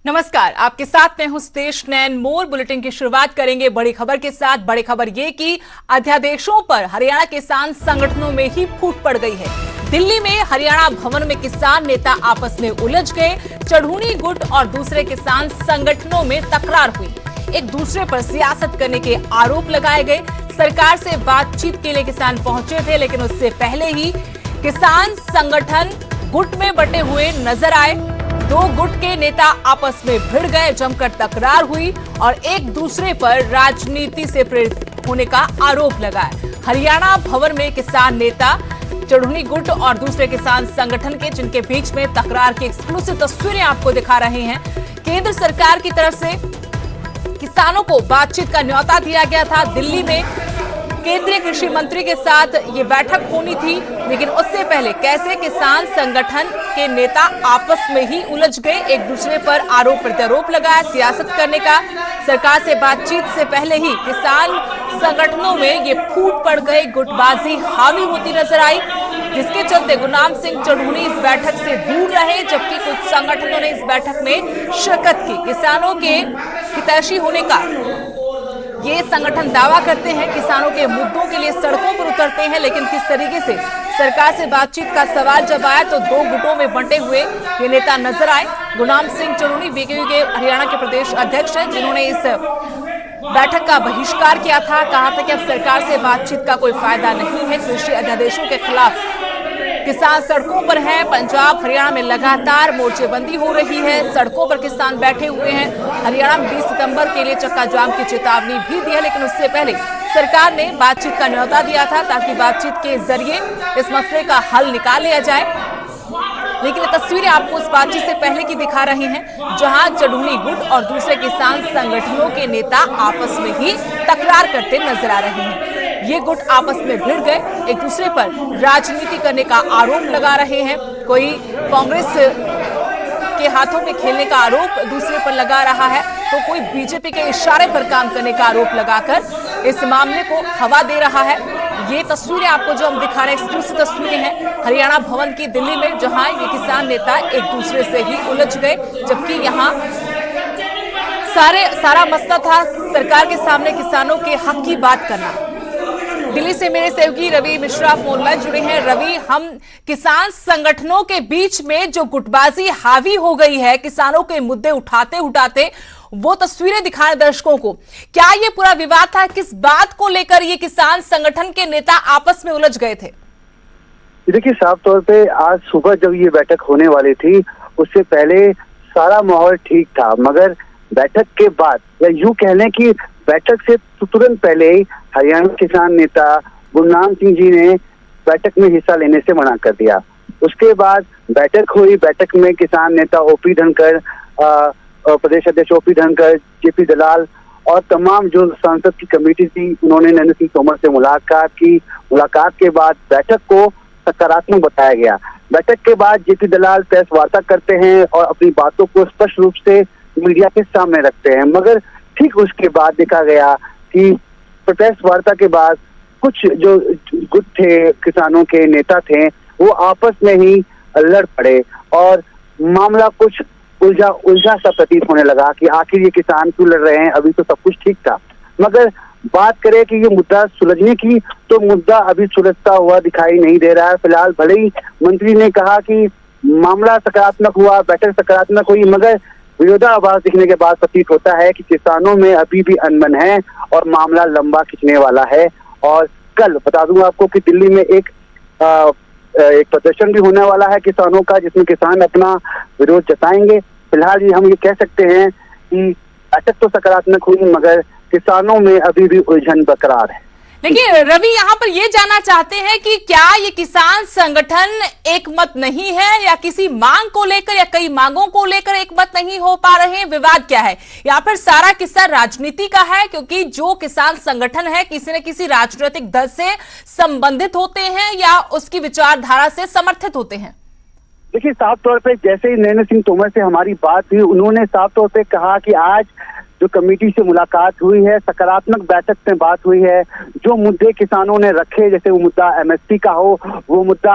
नमस्कार, आपके साथ मैं हूं सतेश नैन। मोर बुलेटिन की शुरुआत करेंगे बड़ी खबर के साथ। बड़ी खबर ये कि अध्यादेशों पर हरियाणा किसान संगठनों में ही फूट पड़ गई है। दिल्ली में हरियाणा भवन में किसान नेता आपस में उलझ गए। चढ़ूनी गुट और दूसरे किसान संगठनों में तकरार हुई। एक दूसरे पर सियासत करने के आरोप लगाए गए। सरकार से बातचीत के लिए किसान पहुंचे थे, लेकिन उससे पहले ही किसान संगठन गुट में बंटे हुए नजर आए। दो गुट के नेता आपस में भिड़ गए, जमकर तकरार हुई और एक दूसरे पर राजनीति से प्रेरित होने का आरोप लगाया। हरियाणा भवन में किसान नेता चढ़ूनी गुट और दूसरे किसान संगठन के जिनके बीच में तकरार की एक्सक्लूसिव तस्वीरें आपको दिखा रहे हैं। केंद्र सरकार की तरफ से किसानों को बातचीत का न्योता दिया गया था। दिल्ली में केंद्रीय कृषि मंत्री के साथ ये बैठक होनी थी, लेकिन उससे पहले कैसे किसान संगठन के नेता आपस में ही उलझ गए, एक दूसरे पर आरोप प्रत्यारोप लगाया, सियासत करने का। सरकार से बातचीत से पहले ही किसान संगठनों में ये फूट पड़ गए, गुटबाजी हावी होती नजर आई, जिसके चलते गुरनाम सिंह चढ़ूनी इस बैठक से दूर रहे, जबकि कुछ संगठनों ने इस बैठक में शिरकत की। किसानों के हितैषी होने का ये संगठन दावा करते हैं, किसानों के मुद्दों के लिए सड़कों पर उतरते हैं, लेकिन किस तरीके से सरकार से बातचीत का सवाल जब आया तो दो गुटों में बंटे हुए ये नेता नजर आए। गुरनाम सिंह चढ़ूनी बीकेयू के हरियाणा के प्रदेश अध्यक्ष हैं, जिन्होंने इस बैठक का बहिष्कार किया था। कहा था कि अब सरकार से बातचीत का कोई फायदा नहीं है। कृषि अध्यादेशों के खिलाफ किसान सड़कों पर हैं। पंजाब हरियाणा में लगातार मोर्चेबंदी हो रही है, सड़कों पर किसान बैठे हुए हैं। हरियाणा में 20 सितंबर के लिए चक्का जाम की चेतावनी भी दी है, लेकिन उससे पहले सरकार ने बातचीत का न्योता दिया था ताकि बातचीत के जरिए इस मसले का हल निकाल लिया जाए। लेकिन ये तस्वीरें आपको इस बातचीत से पहले की दिखा रहे हैं, जहां चढ़ूनी गुट और दूसरे किसान संगठनों के नेता आपस में ही तकरार करते नजर आ रहे हैं। ये गुट आपस में भिड़ गए, एक दूसरे पर राजनीति करने का आरोप लगा रहे हैं। कोई कांग्रेस के हाथों में खेलने का आरोप दूसरे पर लगा रहा है, तो कोई बीजेपी के इशारे पर काम करने का आरोप लगाकर इस मामले को हवा दे रहा है। ये तस्वीरें आपको जो हम दिखा रहे हैं, एक्सक्लूसिव तस्वीरें हैं हरियाणा भवन की दिल्ली में, जहां ये किसान नेता एक दूसरे से ही उलझ गए, जबकि यहाँ सारा मसला था सरकार के सामने किसानों के हक की बात करना। दिल्ली से मेरे सहयोगी रवि मिश्रा फोन लाइन जुड़े हैं। रवि, हम किसान संगठनों के बीच में जो गुटबाजी हावी हो गई है, किसानों के मुद्दे उठाते उठाते वो तस्वीरें दिखाएं दर्शकों को। क्या ये पूरा विवाद था? किस बात को लेकर ये किसान संगठन के नेता आपस में उलझ गए थे? देखिए, साफ तौर पे आज सुबह जब ये बैठक होने वाली थी, उससे पहले सारा माहौल ठीक था, मगर बैठक के बाद, या यूं कह लें कि बैठक से तुरंत पहले ही हरियाणा किसान नेता गुरनाम सिंह जी ने बैठक में हिस्सा लेने से मना कर दिया। उसके बाद बैठक हुई। बैठक में किसान नेता ओपी धनखड़, प्रदेश अध्यक्ष ओपी धनखड़, जेपी दलाल और तमाम जो सांसद की कमेटी थी, उन्होंने नरेंद्र सिंह तोमर से मुलाकात की। मुलाकात के बाद बैठक को सकारात्मक बताया गया। बैठक के बाद जेपी दलाल प्रेस वार्ता करते हैं और अपनी बातों को स्पष्ट रूप से मीडिया के सामने रखते हैं, मगर ठीक उसके बाद देखा गया कि प्रेस वार्ता के बाद कुछ जो गुट थे, किसानों के नेता थे, वो आपस में ही लड़ पड़े और मामला कुछ उलझा सा प्रतीत होने लगा कि आखिर ये किसान क्यों लड़ रहे हैं। अभी तो सब कुछ ठीक था, मगर बात करें कि ये मुद्दा सुलझने की, तो मुद्दा अभी सुलझता हुआ दिखाई नहीं दे रहा है। फिलहाल भले ही मंत्री ने कहा कि मामला सकारात्मक हुआ, बैठक सकारात्मक हुई, मगर विरोधाभास दिखने के बाद प्रतीत होता है कि किसानों में अभी भी अनबन है और मामला लंबा खिंचने वाला है। और कल बता दूं आपको कि दिल्ली में एक प्रदर्शन भी होने वाला है किसानों का, जिसमें किसान अपना विरोध जताएंगे। फिलहाल हम ये कह सकते हैं कि बैठक तो सकारात्मक हुई, मगर किसानों में अभी भी उलझन बरकरार है। देखिए रवि, यहाँ पर ये जानना चाहते हैं कि क्या ये किसान संगठन एक मत नहीं है, या किसी मांग को लेकर या कई मांगों को लेकर एक मत नहीं हो पा रहे हैं? विवाद क्या है, या फिर सारा किस्सा राजनीति का है? क्योंकि जो किसान संगठन है किसी न किसी राजनीतिक दल से संबंधित होते हैं या उसकी विचारधारा से समर्थित होते हैं। देखिए, साफ तौर पे जैसे ही नरेंद्र सिंह तोमर से हमारी बात हुई, उन्होंने साफ तौर पे कहा कि आज जो कमेटी से मुलाकात हुई है, सकारात्मक बैठक में बात हुई है। जो मुद्दे किसानों ने रखे, जैसे वो मुद्दा एमएसपी का हो, वो मुद्दा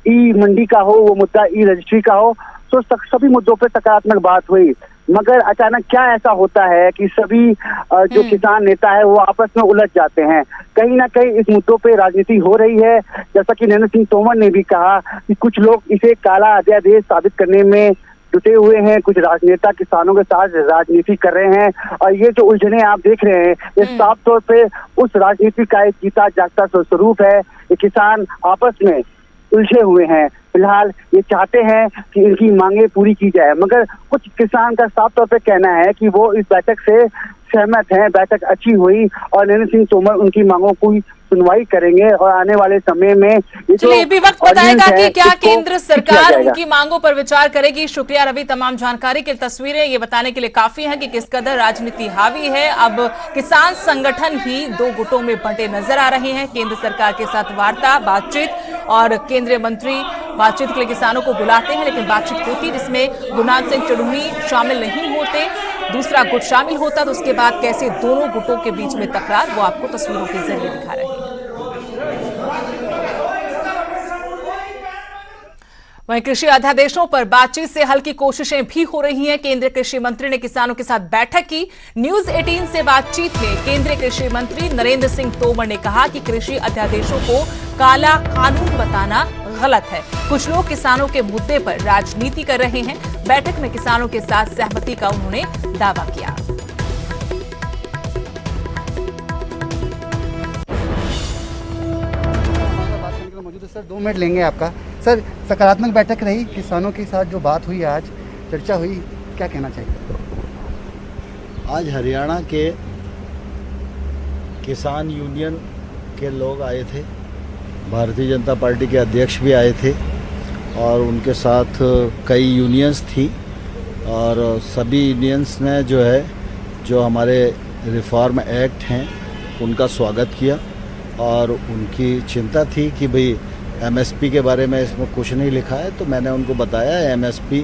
ई मंडी का हो, वो मुद्दा ई रजिस्ट्री का हो, तो सभी मुद्दों पे सकारात्मक बात हुई। मगर अचानक क्या ऐसा होता है कि सभी जो किसान नेता है वो आपस में उलझ जाते हैं। कहीं ना कहीं इस मुद्दों पे राजनीति हो रही है। जैसा कि नरेंद्र सिंह तोमर ने भी कहा कि कुछ लोग इसे काला अध्यादेश साबित करने में जुटे हुए हैं, कुछ राजनेता किसानों के साथ राजनीति कर रहे हैं और ये जो उलझने आप देख रहे हैं ये साफ तौर पे उस राजनीति का एक जीता जागता स्वरूप है। ये किसान आपस में उलझे हुए हैं। फिलहाल ये चाहते हैं कि इनकी मांगे पूरी की जाए, मगर कुछ किसान का साफ तौर पे कहना है कि वो इस बैठक से सहमत हैं, बैठक अच्छी हुई और नरेंद्र सिंह तोमर उनकी मांगों की सुनवाई करेंगे और आने वाले समय में चलिए ये भी वक्त बताएगा कि क्या केंद्र सरकार उनकी मांगों पर विचार करेगी। शुक्रिया रवि, तमाम जानकारी की तस्वीरें ये बताने के लिए काफी हैं कि किस कदर राजनीति हावी है। अब किसान संगठन ही दो गुटों में बंटे नजर आ रहे हैं। केंद्र सरकार के साथ वार्ता बातचीत और केंद्रीय मंत्री बातचीत के लिए किसानों को बुलाते हैं, लेकिन बातचीत होती जिसमें गुरनाम सिंह चढ़ूनी शामिल नहीं होते, दूसरा गुट शामिल होता, तो उसके बाद कैसे दोनों गुटों के बीच में तकरार वो आपको तस्वीरों के जरिए दिखा रहे हैं। वहीं कृषि अध्यादेशों पर बातचीत से हल की कोशिशें भी हो रही हैं। केंद्रीय कृषि मंत्री ने किसानों के साथ बैठक की। न्यूज 18 से बातचीत में केंद्रीय कृषि मंत्री नरेंद्र सिंह तोमर ने कहा कि कृषि अध्यादेशों को काला कानून बताना गलत है। कुछ लोग किसानों के मुद्दे पर राजनीति कर रहे हैं। बैठक में किसानों के साथ सहमति का उन्होंने दावा किया। सर 2 मिनट लेंगे आपका। सर सकारात्मक बैठक रही, किसानों के साथ जो बात हुई आज चर्चा हुई, क्या कहना चाहिए? आज हरियाणा के किसान यूनियन के लोग आए थे, भारतीय जनता पार्टी के अध्यक्ष भी आए थे और उनके साथ कई यूनियंस थी और सभी यूनियंस ने जो हमारे रिफॉर्म एक्ट हैं उनका स्वागत किया और उनकी चिंता थी कि भाई एमएसपी के बारे में इसमें कुछ नहीं लिखा है, तो मैंने उनको बताया एमएसपी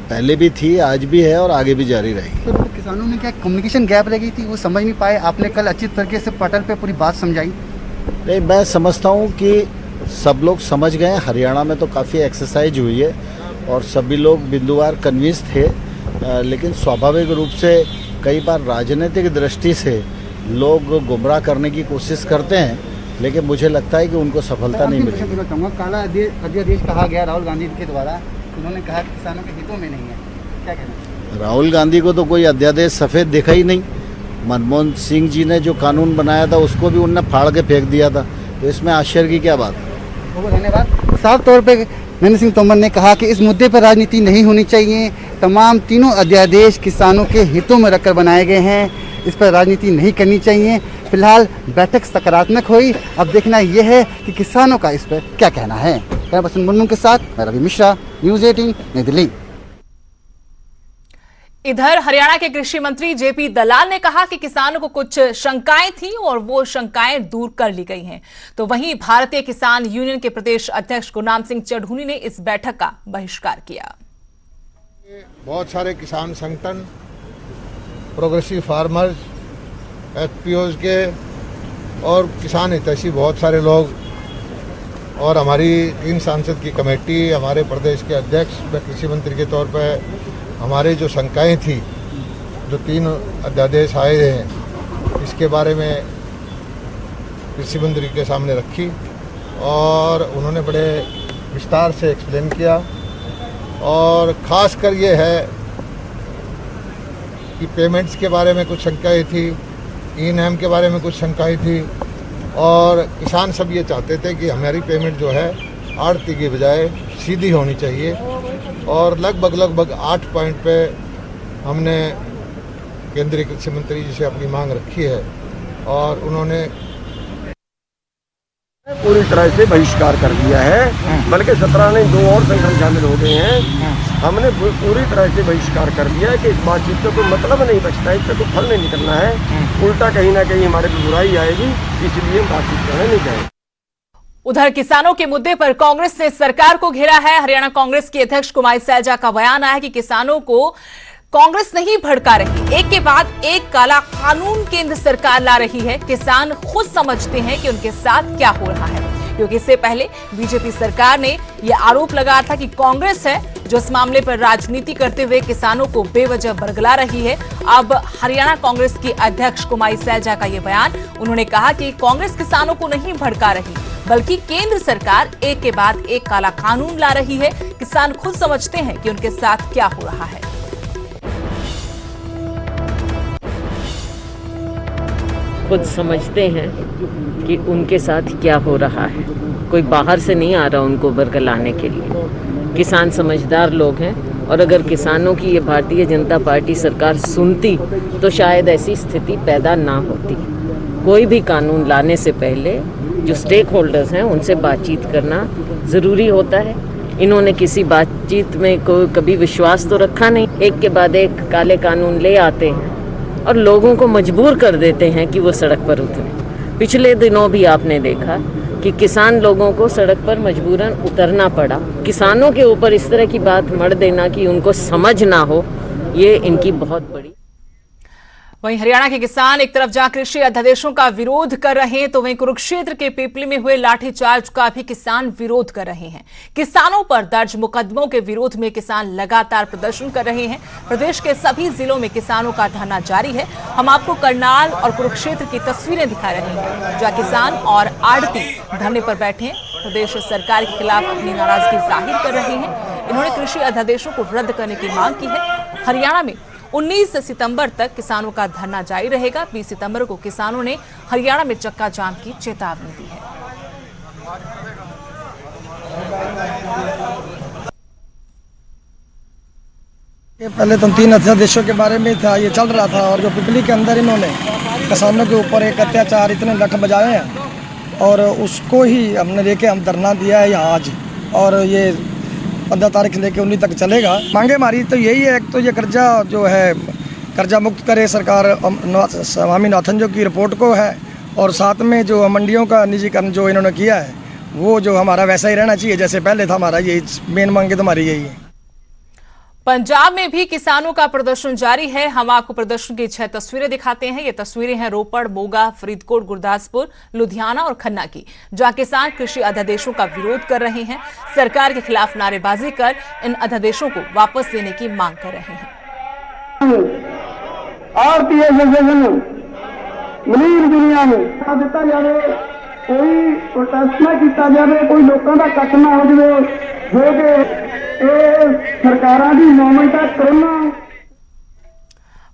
पहले भी थी, आज भी है और आगे भी जारी रहेगी। तो किसानों ने क्या कम्युनिकेशन गैप रह गई थी, वो समझ नहीं पाए, आपने कल अच्छी तरीके से पटल पे पूरी बात समझाई? नहीं, मैं समझता हूँ कि सब लोग समझ गए। हरियाणा में तो काफ़ी एक्सरसाइज हुई है और सभी लोग बिंदुवार कन्विंस थे, लेकिन स्वाभाविक रूप से कई बार राजनीतिक दृष्टि से लोग गुमराह करने की कोशिश करते हैं, लेकिन मुझे लगता है कि उनको सफलता नहीं मिली। काला अध्यादेश कहा गया राहुल गांधी के द्वारा, उन्होंने कहा कि किसानों के हितों में नहीं है, क्या कहना? राहुल गांधी को तो कोई अध्यादेश सफ़ेद दिखा ही नहीं। मनमोहन सिंह जी ने जो कानून बनाया था उसको भी उनने फाड़ के फेंक दिया था, तो इसमें आश्चर्य की क्या बात है? बहुत धन्यवाद। साफ तौर पे नरेंद्र सिंह तोमर ने कहा कि इस मुद्दे पर राजनीति नहीं होनी चाहिए, तमाम तीनों अध्यादेश किसानों के हितों में रखकर बनाए गए हैं, इस पर राजनीति नहीं करनी चाहिए। फिलहाल बैठक सकारात्मक हुई, अब देखना यह है कि किसानों का इस पर क्या कहना है। कैमरा पर्सन मुनमुन के साथ मैं रवि मिश्रा, न्यूज़ 18 नई दिल्ली। इधर हरियाणा के कृषि मंत्री जेपी दलाल ने कहा कि किसानों को कुछ शंकाएं थी और वो शंकाएं दूर कर ली गई हैं। तो वहीं भारतीय किसान यूनियन के प्रदेश अध्यक्ष गुरनाम सिंह चढ़ूनी ने इस बैठक का बहिष्कार किया। बहुत सारे किसान संगठन, प्रोग्रेसिव फार्मर्स, एफपीओज के और किसान हितैषी बहुत सारे लोग और हमारी 3 सांसद की कमेटी, हमारे प्रदेश के अध्यक्ष व कृषि मंत्री के तौर पर हमारे जो शंकाएं थी, जो 3 अध्यादेश आए हैं, इसके बारे में कृषि मंत्री के सामने रखी और उन्होंने बड़े विस्तार से एक्सप्लेन किया। और ख़ासकर ये है कि पेमेंट्स के बारे में कुछ शंकाएं थी, ई-नैम के बारे में कुछ शंकाएं थी और किसान सब ये चाहते थे कि हमारी पेमेंट जो है आड़ती की बजाय सीधी होनी चाहिए। और लगभग 8 पॉइंट पे हमने केंद्रीय कृषि मंत्री जी से अपनी मांग रखी है और उन्होंने पूरी तरह से बहिष्कार कर दिया है। बल्कि 17 नहीं 2 और संगठन शामिल हो गए हैं। हमने पूरी तरह से बहिष्कार कर दिया है कि इस बातचीत का कोई मतलब नहीं बचता है, इसका कोई फल नहीं निकलना है, उल्टा कहीं ना कहीं हमारे पे बुराई आएगी, इसलिए बातचीत करना नहीं चाहिए। उधर किसानों के मुद्दे पर कांग्रेस ने सरकार को घेरा है। हरियाणा कांग्रेस के अध्यक्ष कुमारी सैलजा का बयान आया कि किसानों को कांग्रेस नहीं भड़का रही, एक के बाद एक काला कानून केंद्र सरकार ला रही है। किसान खुद समझते हैं कि उनके साथ क्या हो रहा है, क्योंकि इससे पहले बीजेपी सरकार ने यह आरोप लगाया था कि कांग्रेस है जो इस मामले पर राजनीति करते हुए किसानों को बेवजह बरगला रही है। अब हरियाणा कांग्रेस की अध्यक्ष कुमारी सैलजा का ये बयान, उन्होंने कहा कि कांग्रेस किसानों को नहीं भड़का रही, बल्कि केंद्र सरकार एक के बाद एक काला कानून ला रही है। किसान खुद समझते हैं कि उनके साथ क्या हो रहा है। खुद समझते हैं कि उनके साथ क्या हो रहा है। कोई बाहर से नहीं आ रहा उनको बरगलाने के लिए। किसान समझदार लोग हैं और अगर किसानों की ये भारतीय जनता पार्टी सरकार सुनती तो शायद ऐसी स्थिति पैदा ना होती। कोई भी कानून लाने से पहले जो स्टेक होल्डर्स हैं उनसे बातचीत करना ज़रूरी होता है। इन्होंने किसी बातचीत में कभी विश्वास तो रखा नहीं। एक के बाद एक काले कानून ले आते हैं और लोगों को मजबूर कर देते हैं कि वो सड़क पर उतरें। पिछले दिनों भी आपने देखा कि किसान लोगों को सड़क पर मजबूरन उतरना पड़ा। किसानों के ऊपर इस तरह की बात मढ़ देना कि उनको समझ ना हो, ये इनकी बहुत बड़ी। वहीं हरियाणा के किसान एक तरफ जहां कृषि अध्यादेशों का विरोध कर रहे हैं, तो वहीं कुरुक्षेत्र के पिपली में हुए लाठीचार्ज का भी किसान विरोध कर रहे हैं। किसानों पर दर्ज मुकदमों के विरोध में किसान लगातार प्रदर्शन कर रहे हैं। प्रदेश के सभी जिलों में किसानों का धरना जारी है। हम आपको करनाल और कुरुक्षेत्र की तस्वीरें दिखा रहे हैं, जहां किसान और आड़ती धरने पर बैठे हैं। प्रदेश सरकार के खिलाफ अपनी नाराजगी जाहिर कर रहे हैं। इन्होंने कृषि अध्यादेशों को रद्द करने की मांग की है। हरियाणा में 19 सितंबर तक किसानों का धरना जारी रहेगा। 20 सितंबर को किसानों ने हरियाणा में चक्का जाम की चेतावनी दी है। ये पहले तो 3 अध्यादेशों के बारे में था, ये चल रहा था, और जो पिपली के अंदर इन्होंने किसानों के ऊपर एक अत्याचार इतने लठ बजाए हैं और उसको ही हमने लेके हम धरना दिया है यहाँ आज। और ये 15 तारीख से लेकर 19 तक चलेगा। मांगे हमारी तो यही है, एक तो ये कर्जा जो है कर्जा मुक्त करे सरकार स्वामीनाथन जो की रिपोर्ट को है, और साथ में जो मंडियों का निजीकरण जो इन्होंने किया है वो जो हमारा वैसा ही रहना चाहिए जैसे पहले था। हमारा यही मेन मांगे तो हमारी यही है। पंजाब में भी किसानों का प्रदर्शन जारी है। हम आपको प्रदर्शन की 6 तस्वीरें दिखाते हैं। ये तस्वीरें हैं रोपड़, मोगा, फरीदकोट, गुरदासपुर, लुधियाना और खन्ना की, जहां किसान कृषि अध्यादेशों का विरोध कर रहे हैं। सरकार के खिलाफ नारेबाजी कर इन अध्यादेशों को वापस लेने की मांग कर रहे हैं। आरती एसोसिएशन मनीर दुनिया में दिता जाए, कोई प्रोटेस्ट ना किया जाए, कोई लोगों का कट ना हो जाए, जो कि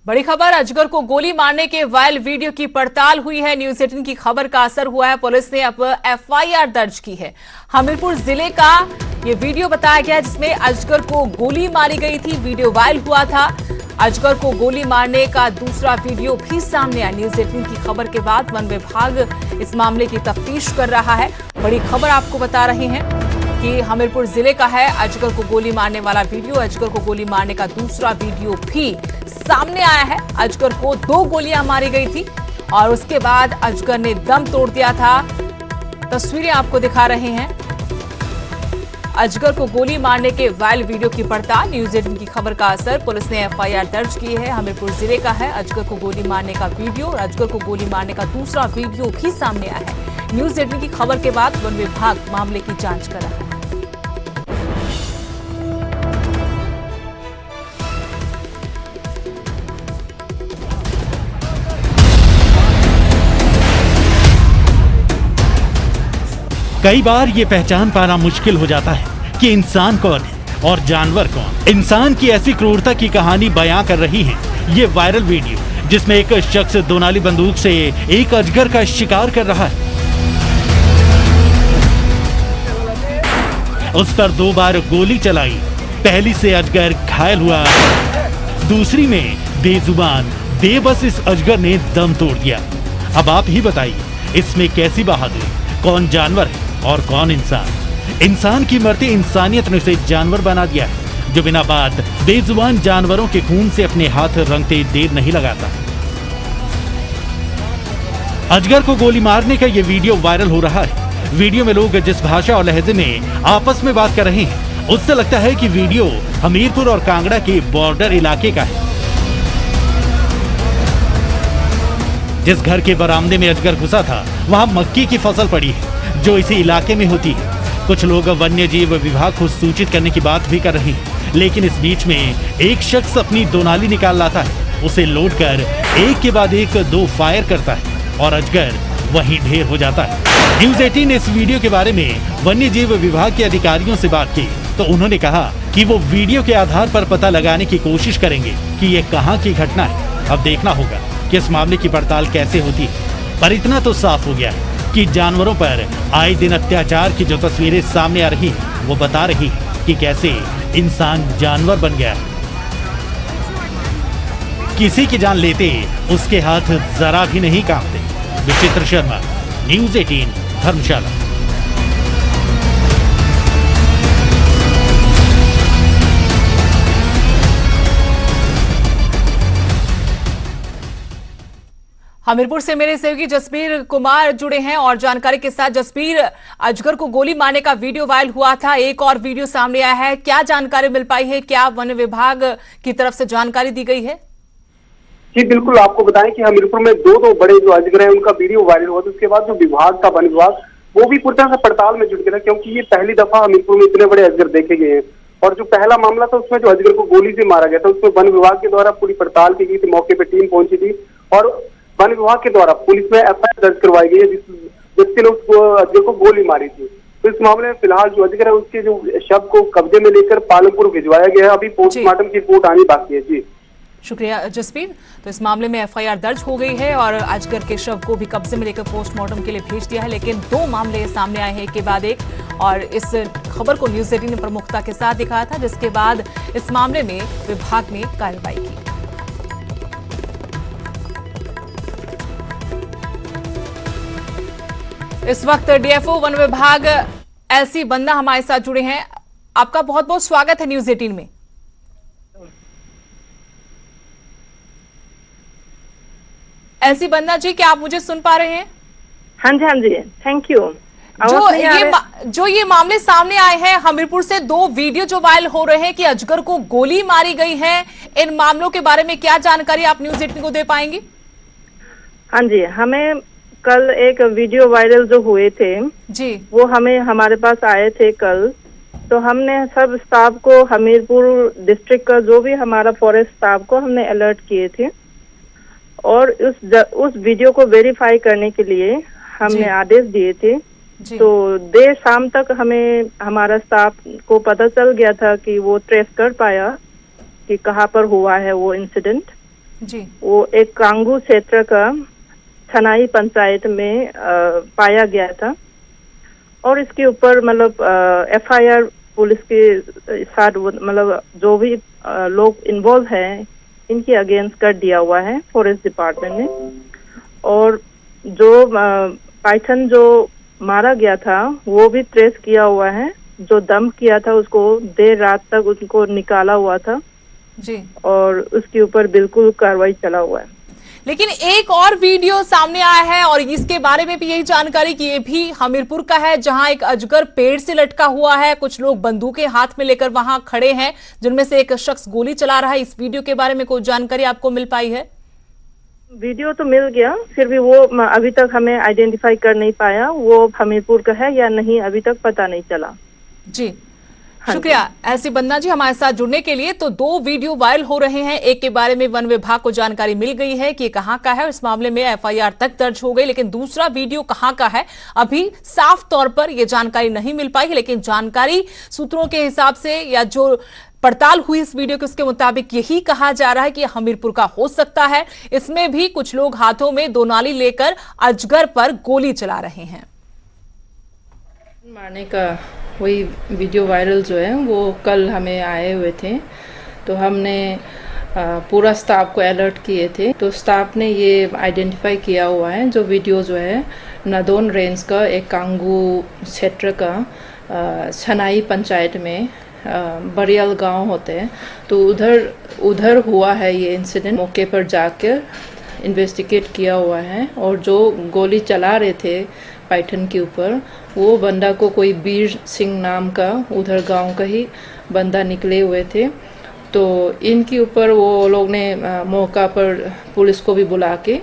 बड़ी खबर, अजगर को गोली मारने के वायरल वीडियो की पड़ताल हुई है। न्यूज़ 18 की खबर का असर हुआ है। पुलिस ने अब एफआईआर दर्ज की है। हमीरपुर जिले का ये वीडियो बताया गया जिसमें अजगर को गोली मारी गई थी। वीडियो वायरल हुआ था। अजगर को गोली मारने का दूसरा वीडियो भी सामने आया। न्यूज़ 18 की खबर के बाद वन विभाग इस मामले की तफ्तीश कर रहा है। बड़ी खबर आपको बता रहे हैं कि हमीरपुर जिले का है। अजगर को गोली मारने वाला वीडियो, अजगर को गोली मारने का दूसरा वीडियो भी सामने आया है। अजगर को 2 गोलियां मारी गई थी और उसके बाद अजगर ने दम तोड़ दिया था। तस्वीरें आपको दिखा रहे हैं। अजगर को गोली मारने के वायरल वीडियो की पड़ताल, न्यूज़ 18 की खबर का असर। पुलिस ने एफआईआर दर्ज की है। हमीरपुर जिले का है। अजगर को गोली मारने का वीडियो और अजगर को गोली मारने का दूसरा वीडियो भी सामने आया है। न्यूज़ 18 की खबर के बाद वन विभाग मामले की जांच कर रहा है। कई बार ये पहचान पाना मुश्किल हो जाता है कि इंसान कौन है और जानवर कौन। इंसान की ऐसी क्रूरता की कहानी बयां कर रही है ये वायरल वीडियो, जिसमें एक शख्स दोनाली बंदूक से एक अजगर का शिकार कर रहा है। उस पर 2 बार गोली चलाई। पहली से अजगर घायल हुआ, दूसरी में बेजुबान बेबस इस अजगर ने दम तोड़ दिया। अब आप ही बताइए, इसमें कैसी बहादुरी, कौन जानवर है और कौन इंसान। इंसान की मरते इंसानियत ने उसे जानवर बना दिया है, जो बिना बात बेजुबान जानवरों के खून से अपने हाथ रंगते देर नहीं लगाता। अजगर को गोली मारने का ये वीडियो वायरल हो रहा है। वीडियो में लोग जिस भाषा और लहजे में आपस में बात कर रहे हैं, उससे लगता है कि वीडियो हमीरपुर और कांगड़ा के बॉर्डर इलाके का है। जिस घर के बरामदे में अजगर घुसा था, वहां मक्की की फसल पड़ी है, जो इसी इलाके में होती है। कुछ लोग वन्य जीव विभाग को सूचित करने की बात भी कर रहे हैं, लेकिन इस बीच में एक शख्स अपनी दोनाली निकाल लाता है, उसे लोड कर एक के बाद एक 2 फायर करता है और अजगर वहीं ढेर हो जाता है। न्यूज़ 18 ने इस वीडियो के बारे में वन्य जीव विभाग के अधिकारियों से बात की तो उन्होंने कहा कि वो वीडियो के आधार पर पता लगाने की कोशिश करेंगे कि ये कहां की घटना है। अब देखना होगा कि इस मामले की पड़ताल कैसे होती है। पर इतना तो साफ हो गया है कि जानवरों पर आए दिन अत्याचार की जो तस्वीरें सामने आ रही हैं, वो बता रही है कि कैसे इंसान जानवर बन गया है। किसी की जान लेते उसके हाथ जरा भी नहीं कांपते। विचित्र शर्मा, न्यूज़ 18, धर्मशाला। हमीरपुर से मेरे सहयोगी जसबीर कुमार जुड़े हैं और जानकारी के साथ। जसबीर, अजगर को गोली मारने का वीडियो वायरल हुआ था, एक और वीडियो सामने आया है, क्या जानकारी मिल पाई है? क्या वन विभाग की तरफ से जानकारी दी गई है? जी बिल्कुल, आपको बताएं कि हमीरपुर में दो बड़े जो अजगर हैं उनका वीडियो वायरल हुआ था। उसके बाद जो विभाग का वन विभाग वो भी पूरी तरह से पड़ताल में जुट गया, क्योंकि ये पहली दफा हमीरपुर में इतने बड़े अजगर देखे गए हैं। और जो पहला मामला था उसमें जो अजगर को गोली से मारा गया था, उसमें वन विभाग के द्वारा पूरी पड़ताल की गई थी, मौके पर टीम पहुंची थी और वन विभाग के द्वारा पुलिस में एफआईआर दर्ज करवाई गई है जिसके लोग अजगर को गोली मारी थी। तो इस मामले में फिलहाल जो अजगर है उसके जो शव को कब्जे में लेकर पालमपुर भिजवाया गया है। अभी पोस्टमार्टम की रिपोर्ट आनी बाकी है। जी शुक्रिया जसबीर। तो इस मामले में एफआईआर दर्ज हो गई है और अजगर के शव को भी कब्जे में लेकर पोस्टमार्टम के लिए भेज दिया है। लेकिन 2 मामले सामने आए हैं एक के बाद एक और इस खबर को न्यूज़ 18 ने प्रमुखता के साथ दिखाया था, जिसके बाद इस मामले में विभाग ने कार्रवाई की। इस वक्त डीएफओ वन विभाग एलसी बन्ना हमारे साथ जुड़े हैं। आपका बहुत बहुत स्वागत है न्यूज़ 18 में। एलसी बन्ना जी, क्या आप मुझे सुन पा रहे हैं? हाँ जी, थैंक यू। जो ये मामले सामने आए हैं हमीरपुर से, 2 वीडियो जो वायरल हो रहे हैं कि अजगर को गोली मारी गई है, इन मामलों के बारे में क्या जानकारी आप न्यूज़ 18 को दे पाएंगी? हाँ जी, हमें कल एक वीडियो वायरल जो हुए थे जी, वो हमारे पास आए थे कल। तो हमने सब स्टाफ को, हमीरपुर डिस्ट्रिक्ट का जो भी हमारा फॉरेस्ट स्टाफ को हमने अलर्ट किए थे और उस वीडियो को वेरीफाई करने के लिए हमने आदेश दिए थे। तो देर शाम तक हमें हमारा स्टाफ को पता चल गया था कि वो ट्रेस कर पाया कि कहाँ पर हुआ है वो इंसिडेंट। जी, वो एक कांगू क्षेत्र का छनाई पंचायत में पाया गया था और इसके ऊपर मतलब एफआईआर पुलिस के साथ मतलब जो भी लोग इन्वॉल्व हैं इनके अगेंस्ट कर दिया हुआ है फॉरेस्ट डिपार्टमेंट ने। और जो पाइथन जो मारा गया था वो भी ट्रेस किया हुआ है, जो दम किया था उसको देर रात तक उनको निकाला हुआ था जी, और उसके ऊपर बिल्कुल कार्रवाई चला हुआ है। लेकिन एक और वीडियो सामने आया है और इसके बारे में भी यही जानकारी कि ये भी हमीरपुर का है, जहां एक अजगर पेड़ से लटका हुआ है, कुछ लोग बंदूकें हाथ में लेकर वहां खड़े हैं, जिनमें से एक शख्स गोली चला रहा है। इस वीडियो के बारे में कोई जानकारी आपको मिल पाई है? वीडियो तो मिल गया, फिर भी वो अभी तक हमें आइडेंटिफाई कर नहीं पाया वो हमीरपुर का है या नहीं, अभी तक पता नहीं चला। जी, शुक्रिया एलसी बन्ना जी हमारे साथ जुड़ने के लिए। तो 2 वीडियो वायरल हो रहे हैं, एक के बारे में वन विभाग को जानकारी मिल गई है कि कहां का है, इस मामले में एफआईआर तक दर्ज हो गई, लेकिन दूसरा वीडियो कहां का है अभी साफ तौर पर यह जानकारी नहीं मिल पाई। लेकिन जानकारी सूत्रों के हिसाब से या जो पड़ताल हुई इस वीडियो के उसके मुताबिक यही कहा जा रहा है कि हमीरपुर का हो सकता है। इसमें भी कुछ लोग हाथों में दोनाली लेकर अजगर पर गोली चला रहे हैं। मारने का वही वीडियो वायरल जो है वो कल हमें आए हुए थे, तो हमने पूरा स्टाफ को अलर्ट किए थे। तो स्टाफ ने ये आइडेंटिफाई किया हुआ है जो वीडियो जो है नादौन रेंज का एक कांगू क्षेत्र का छनाई पंचायत में बरियाल गांव होते हैं, तो उधर हुआ है ये इंसिडेंट। मौके पर जाकर इन्वेस्टिगेट किया हुआ है और जो गोली चला रहे थे पाइथन के ऊपर वो बंदा को कोई बीर सिंह नाम का उधर गांव का ही बंदा निकले हुए थे। तो इनके ऊपर वो लोग ने मौका पर पुलिस को भी बुला के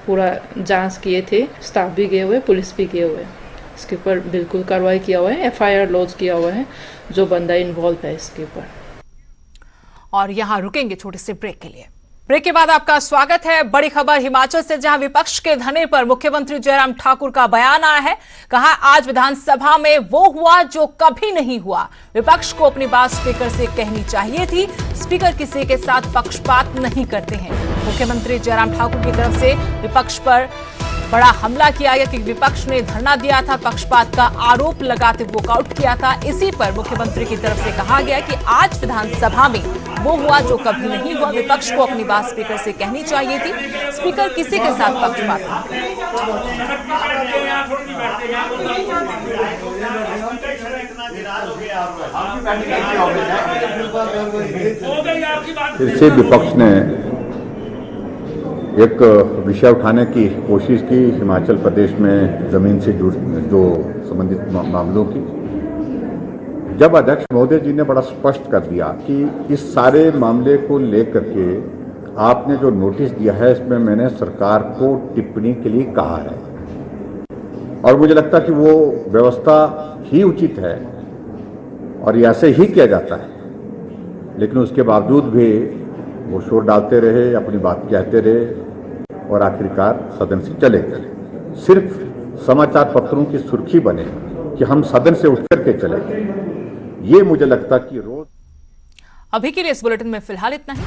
पूरा जांच किए थे, स्टाफ भी गए हुए, पुलिस भी गए हुए, इसके ऊपर बिल्कुल कार्रवाई किया हुआ है, एफआईआर लॉन्च किया हुआ है जो बंदा इन्वॉल्व है इसके ऊपर। और यहां रुकेंगे छोटे से ब्रेक के लिए। ब्रेक के बाद आपका स्वागत है। बड़ी खबर हिमाचल से, जहां विपक्ष के धरने पर मुख्यमंत्री जयराम ठाकुर का बयान आया है। कहा, आज विधानसभा में वो हुआ जो कभी नहीं हुआ। विपक्ष को अपनी बात स्पीकर से कहनी चाहिए थी। स्पीकर किसी के साथ पक्षपात नहीं करते हैं। मुख्यमंत्री जयराम ठाकुर की तरफ से विपक्ष पर बड़ा हमला किया गया कि विपक्ष ने धरना दिया था, पक्षपात का आरोप लगाते वॉकआउट किया था। इसी पर मुख्यमंत्री की तरफ से कहा गया कि आज विधानसभा में वो हुआ जो कभी नहीं हुआ। विपक्ष को अपनी बात स्पीकर से कहनी चाहिए थी। स्पीकर किसी के साथ पक्षपात फिर से विपक्ष ने एक विषय उठाने की कोशिश की, हिमाचल प्रदेश में जमीन से जो संबंधित मामलों की। जब अध्यक्ष महोदय जी ने बड़ा स्पष्ट कर दिया कि इस सारे मामले को लेकर के आपने जो नोटिस दिया है, इसमें मैंने सरकार को टिप्पणी के लिए कहा है और मुझे लगता कि वो व्यवस्था ही उचित है और ऐसे ही किया जाता है। लेकिन उसके बावजूद भी वो शोर डालते रहे, अपनी बात कहते रहे और आखिरकार सदन से चले गए। सिर्फ समाचार पत्रों की सुर्खी बने कि हम सदन से उठकर के चले गए। ये मुझे लगता कि रोज। अभी के लिए इस बुलेटिन में फिलहाल इतना ही।